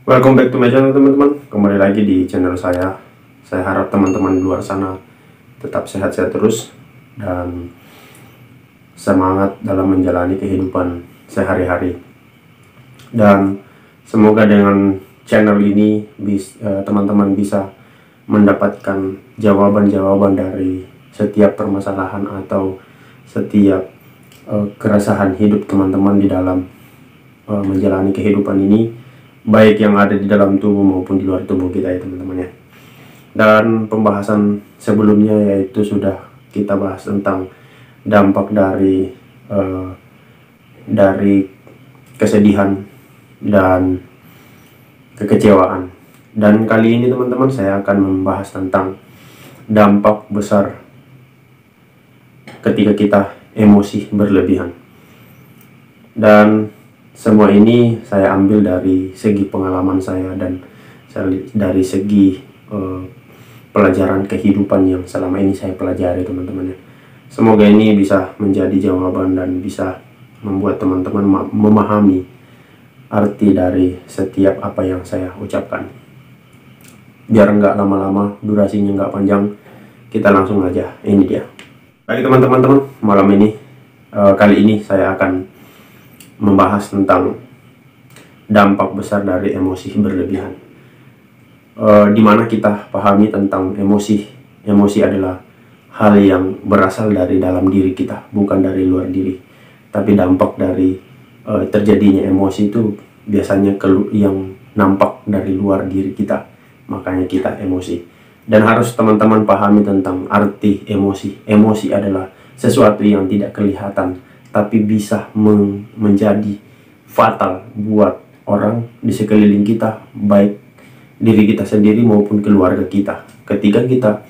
Welcome back to my channel teman-teman. Kembali lagi di channel saya. Saya harap teman-teman di luar sana tetap sehat-sehat terus dan semangat dalam menjalani kehidupan sehari-hari. Dan semoga dengan channel ini teman-teman bisa mendapatkan jawaban-jawaban dari setiap permasalahan atau setiap keresahan hidup teman-teman di dalam menjalani kehidupan ini, baik yang ada di dalam tubuh maupun di luar tubuh kita ya teman-teman ya. Dan pembahasan sebelumnya yaitu sudah kita bahas tentang dampak dari kesedihan dan kekecewaan. Dan kali ini teman-teman saya akan membahas tentang dampak besar ketika kita emosi berlebihan. Dan semua ini saya ambil dari segi pengalaman saya dan dari segi pelajaran kehidupan yang selama ini saya pelajari teman-teman ya. Semoga ini bisa menjadi jawaban dan bisa membuat teman-teman memahami arti dari setiap apa yang saya ucapkan. Biar nggak lama-lama, durasinya nggak panjang, kita langsung aja, ini dia. Baik teman-teman, malam ini kali ini saya akan membahas tentang dampak besar dari emosi berlebihan. Dimana kita pahami tentang emosi. Emosi adalah hal yang berasal dari dalam diri kita, bukan dari luar diri. Tapi dampak dari terjadinya emosi itu biasanya yang nampak dari luar diri kita. Makanya kita emosi. Dan harus teman-teman pahami tentang arti emosi. Emosi adalah sesuatu yang tidak kelihatan, tapi bisa menjadi fatal buat orang di sekeliling kita, baik diri kita sendiri maupun keluarga kita. Ketika kita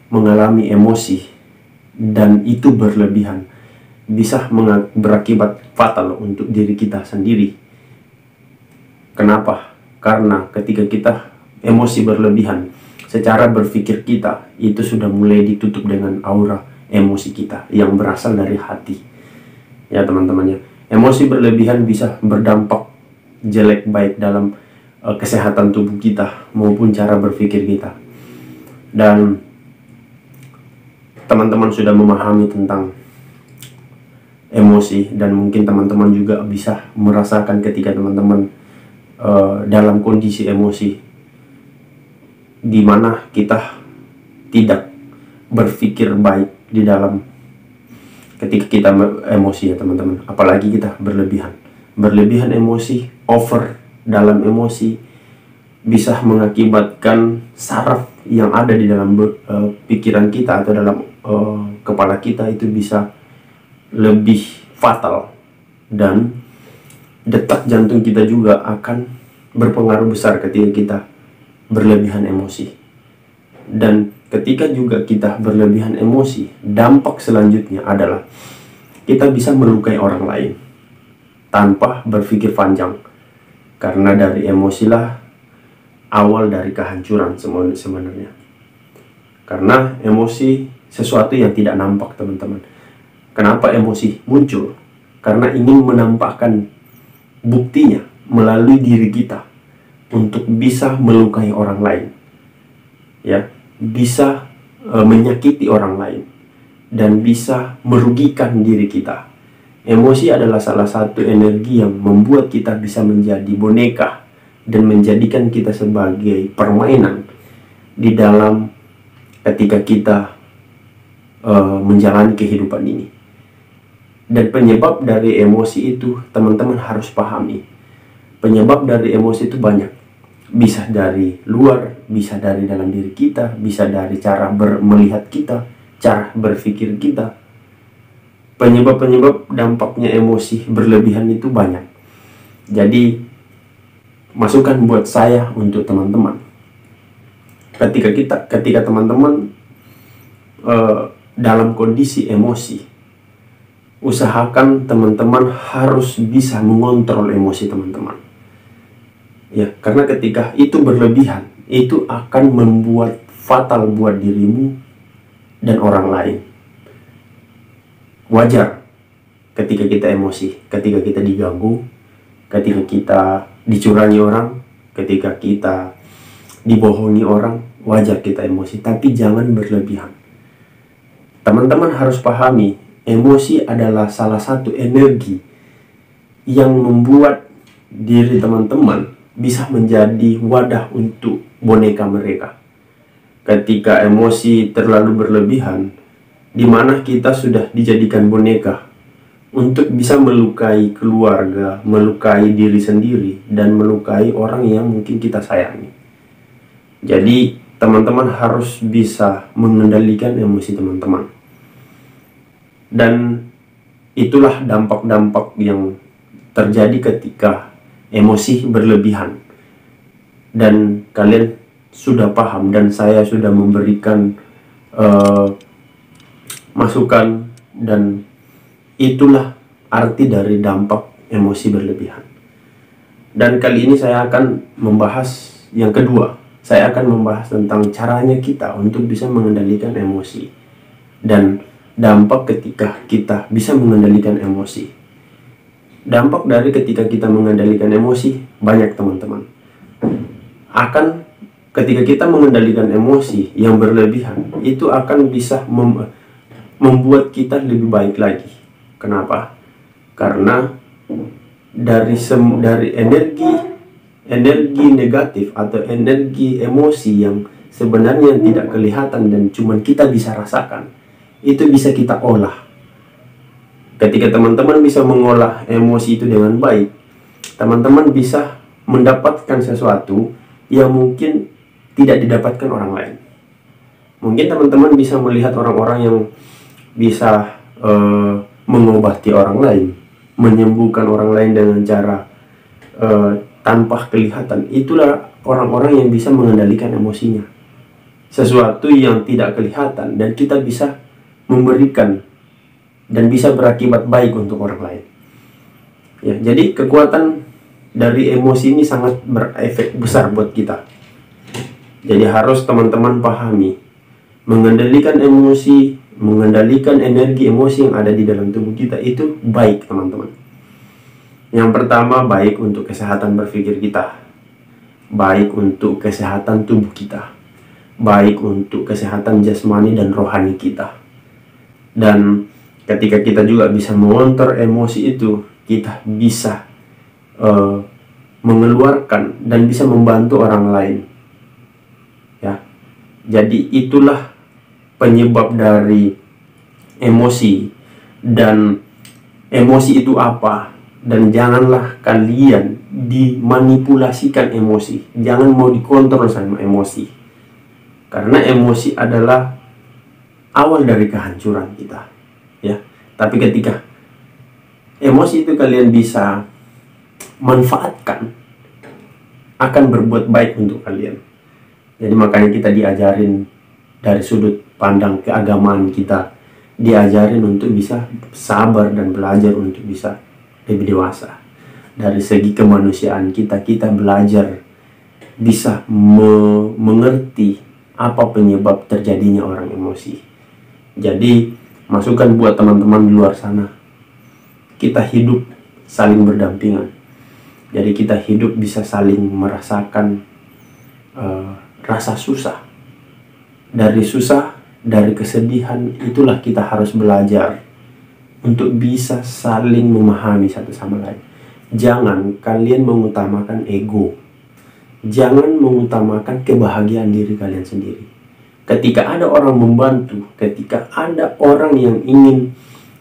mengalami emosi dan itu berlebihan, bisa berakibat fatal untuk diri kita sendiri. Kenapa? Karena ketika kita emosi berlebihan, secara berpikir kita itu sudah mulai ditutup dengan aura emosi kita yang berasal dari hati ya teman-teman ya. Emosi berlebihan bisa berdampak jelek baik dalam kesehatan tubuh kita maupun cara berpikir kita. Dan teman-teman sudah memahami tentang emosi, dan mungkin teman-teman juga bisa merasakan ketika teman-teman dalam kondisi emosi di mana kita tidak berpikir baik di dalam ketika kita emosi ya teman-teman. Apalagi kita berlebihan emosi, over dalam emosi, bisa mengakibatkan saraf yang ada di dalam pikiran kita atau dalam kepala kita itu bisa lebih fatal, dan detak jantung kita juga akan berpengaruh besar ketika kita berlebihan emosi. Dan ketika juga kita berlebihan emosi, dampak selanjutnya adalah kita bisa melukai orang lain tanpa berpikir panjang. Karena dari emosilah awal dari kehancuran sebenarnya. Karena emosi sesuatu yang tidak nampak teman-teman. Kenapa emosi muncul? Karena ingin menampakkan buktinya melalui diri kita untuk bisa melukai orang lain ya, bisa menyakiti orang lain, dan bisa merugikan diri kita. Emosi adalah salah satu energi yang membuat kita bisa menjadi boneka dan menjadikan kita sebagai permainan di dalam ketika kita menjalani kehidupan ini. Dan penyebab dari emosi itu teman-teman harus pahami. Penyebab dari emosi itu banyak. Bisa dari luar, bisa dari dalam diri kita, bisa dari cara melihat kita, cara berpikir kita. Penyebab-penyebab dampaknya emosi berlebihan itu banyak. Jadi masukan buat saya untuk teman-teman, ketika teman-teman dalam kondisi emosi, usahakan teman-teman harus bisa mengontrol emosi teman-teman ya, karena ketika itu berlebihan, itu akan membuat fatal buat dirimu dan orang lain. Wajar ketika kita emosi, ketika kita diganggu, ketika kita dicurangi orang, ketika kita dibohongi orang, wajar kita emosi, tapi jangan berlebihan. Teman-teman harus pahami, emosi adalah salah satu energi yang membuat diri teman-teman bisa menjadi wadah untuk boneka mereka. Ketika emosi terlalu berlebihan, di mana kita sudah dijadikan boneka untuk bisa melukai keluarga, melukai diri sendiri, dan melukai orang yang mungkin kita sayangi. Jadi teman-teman harus bisa mengendalikan emosi teman-teman. Dan itulah dampak-dampak yang terjadi ketika emosi berlebihan. Dan kalian sudah paham, dan saya sudah memberikan masukan, dan itulah arti dari dampak emosi berlebihan. Dan kali ini saya akan membahas yang kedua. Saya akan membahas tentang caranya kita untuk bisa mengendalikan emosi dan dampak ketika kita bisa mengendalikan emosi. Dampak dari ketika kita mengendalikan emosi banyak, teman-teman. Ketika kita mengendalikan emosi yang berlebihan, itu akan bisa membuat kita lebih baik lagi. Kenapa? Karena dari energi negatif atau energi emosi yang sebenarnya tidak kelihatan dan cuma kita bisa rasakan, itu bisa kita olah. Ketika teman-teman bisa mengolah emosi itu dengan baik, teman-teman bisa mendapatkan sesuatu yang mungkin tidak didapatkan orang lain. Mungkin teman-teman bisa melihat orang-orang yang bisa mengobati orang lain, menyembuhkan orang lain dengan cara tanpa kelihatan. Itulah orang-orang yang bisa mengendalikan emosinya. Sesuatu yang tidak kelihatan dan kita bisa memberikan dan bisa berakibat baik untuk orang lain. Ya, jadi kekuatan dari emosi ini sangat berefek besar buat kita. Jadi harus teman-teman pahami, mengendalikan emosi, mengendalikan energi emosi yang ada di dalam tubuh kita itu baik, teman-teman. Yang pertama, baik untuk kesehatan berpikir kita, baik untuk kesehatan tubuh kita, baik untuk kesehatan jasmani dan rohani kita. Dan ketika kita juga bisa mengontrol emosi itu, kita bisa mengeluarkan dan bisa membantu orang lain. Ya, jadi itulah penyebab dari emosi. Dan emosi itu apa? Dan janganlah kalian dimanipulasikan emosi. Jangan mau dikontrol sama emosi. Karena emosi adalah awal dari kehancuran kita. Ya, tapi ketika emosi itu kalian bisa manfaatkan, akan berbuat baik untuk kalian. Jadi makanya kita diajarin dari sudut pandang keagamaan kita, diajarin untuk bisa sabar dan belajar untuk bisa lebih dewasa. Dari segi kemanusiaan kita belajar bisa mengerti apa penyebab terjadinya orang emosi. Jadi masukan buat teman-teman di luar sana, kita hidup saling berdampingan. Jadi kita hidup bisa saling merasakan rasa susah. Dari kesedihan, itulah kita harus belajar untuk bisa saling memahami satu sama lain. Jangan kalian mengutamakan ego. Jangan mengutamakan kebahagiaan diri kalian sendiri. Ketika ada orang membantu, ketika ada orang yang ingin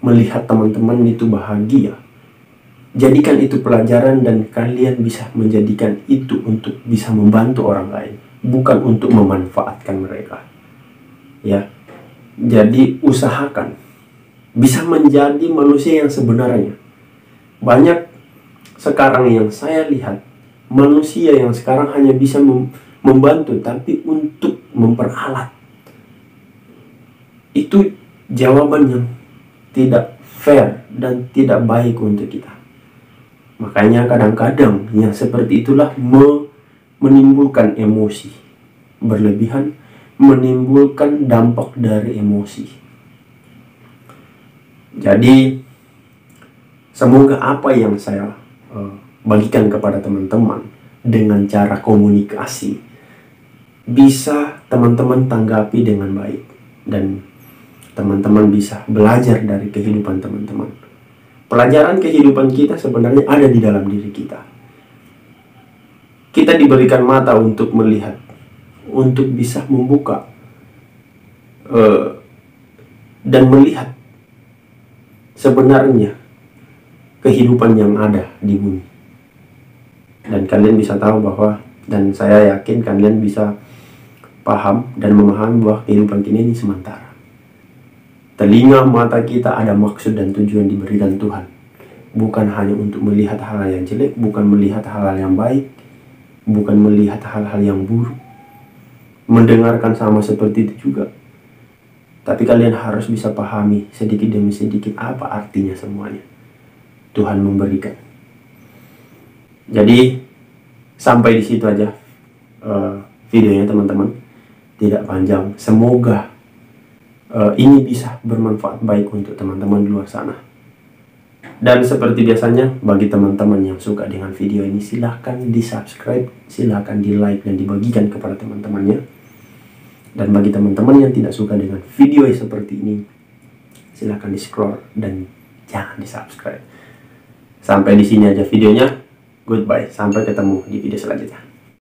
melihat teman-teman itu bahagia, jadikan itu pelajaran dan kalian bisa menjadikan itu untuk bisa membantu orang lain, bukan untuk memanfaatkan mereka. Ya, jadi usahakan bisa menjadi manusia yang sebenarnya. Banyak sekarang yang saya lihat, manusia yang sekarang hanya bisa membantu, tapi untuk memperalat. Itu jawaban yang tidak fair dan tidak baik untuk kita. Makanya kadang-kadang yang seperti itulah menimbulkan emosi berlebihan, menimbulkan dampak dari emosi. Jadi semoga apa yang saya bagikan kepada teman-teman dengan cara komunikasi, bisa teman-teman tanggapi dengan baik dan teman-teman bisa belajar dari kehidupan teman-teman. Pelajaran kehidupan kita sebenarnya ada di dalam diri kita. Kita diberikan mata untuk melihat, untuk bisa membuka dan melihat sebenarnya kehidupan yang ada di bumi. Dan kalian bisa tahu bahwa, dan saya yakin kalian bisa paham dan memahami bahwa kehidupan ini sementara. Telinga mata kita ada maksud dan tujuan diberikan Tuhan. Bukan hanya untuk melihat hal-hal yang jelek, bukan melihat hal-hal yang baik, bukan melihat hal-hal yang buruk. Mendengarkan sama seperti itu juga. Tapi kalian harus bisa pahami sedikit demi sedikit apa artinya semuanya. Tuhan memberikan. Jadi sampai di situ aja videonya teman-teman. Tidak panjang. Semoga ini bisa bermanfaat baik untuk teman-teman di luar sana. Dan seperti biasanya, bagi teman-teman yang suka dengan video ini, silahkan di subscribe, silahkan di like dan dibagikan kepada teman-temannya. Dan bagi teman-teman yang tidak suka dengan video seperti ini, silahkan di scroll dan jangan di subscribe. Sampai di sini aja videonya. Goodbye, sampai ketemu di video selanjutnya.